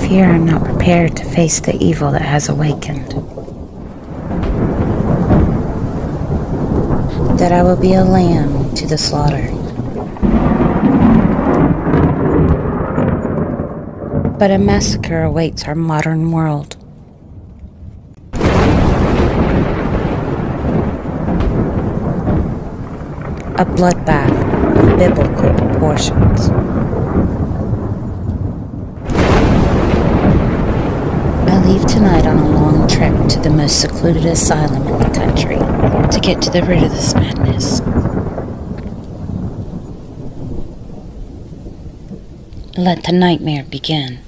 fear I'm not prepared to face the evil that has awakened. That I will be a lamb to the slaughter. But a massacre awaits our modern world. A bloodbath of biblical proportions. I leave tonight on a long trip to the most secluded asylum in the country to get rid of this madness. Let the nightmare begin.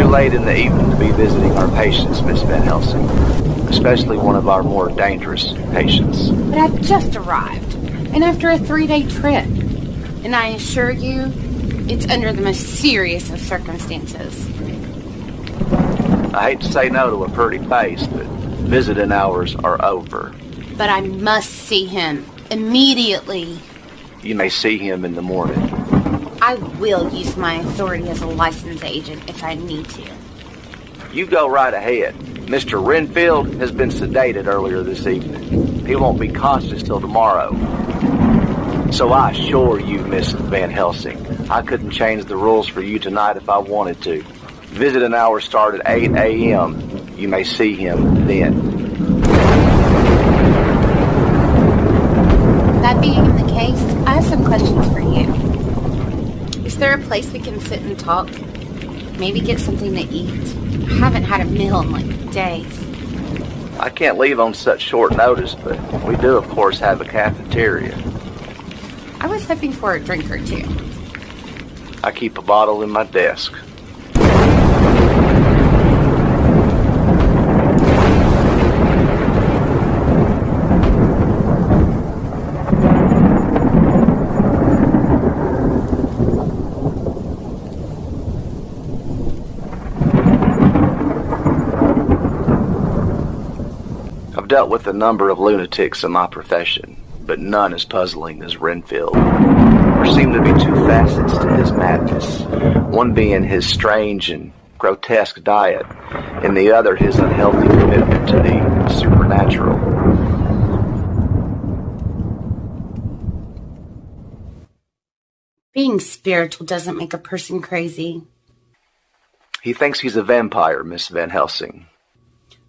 Late in the evening to be visiting our patients, Miss Van Helsing, especially one of our more dangerous patients. But I've just arrived, and after a 3-day trip, and I assure you, it's under the most serious of circumstances. I hate to say no to a pretty face, but visiting hours are over. But I must see him immediately. You may see him in the morning. I will use my authority as a licensed agent if I need to. You go right ahead. Mr. Renfield has been sedated earlier this evening. He won't be conscious till tomorrow. So I assure you, Miss Van Helsing, I couldn't change the rules for you tonight if I wanted to. Visiting hours start at 8 a.m. You may see him then. That being the case, I have some questions for you. Is there a place we can sit and talk? Maybe get something to eat? I haven't had a meal in like days. I can't leave on such short notice, but we do, of course, have a cafeteria. I was hoping for a drink or two. I keep a bottle in my desk. I've dealt with a number of lunatics in my profession, but none as puzzling as Renfield. There seem to be two facets to his madness, one being his strange and grotesque diet, and the other his unhealthy commitment to the supernatural. Being spiritual doesn't make a person crazy. He thinks he's a vampire, Miss Van Helsing.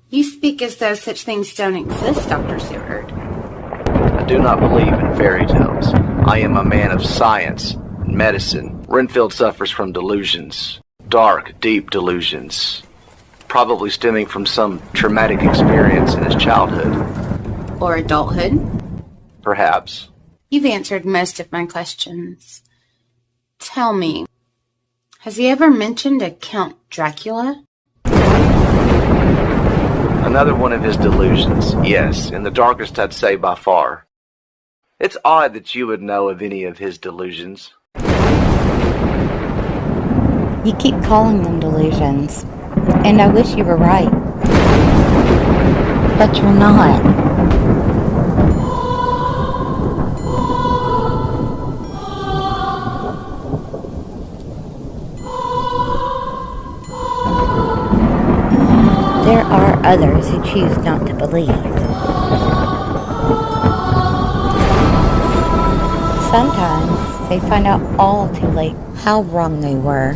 You speak as though such things don't exist, Dr. Seward. I do not believe in fairy tales. I am a man of science and medicine. Renfield suffers from delusions. Dark, deep delusions. Probably stemming from some traumatic experience in his childhood. Or adulthood. Perhaps. You've answered most of my questions. Tell me, has he ever mentioned a Count Dracula? Another one of his delusions, yes, and the darkest I'd say by far. It's odd that you would know of any of his delusions. You keep calling them delusions, and I wish you were right. But you're not. There are others who choose not to believe. sometimes they find out all too late how wrong they were.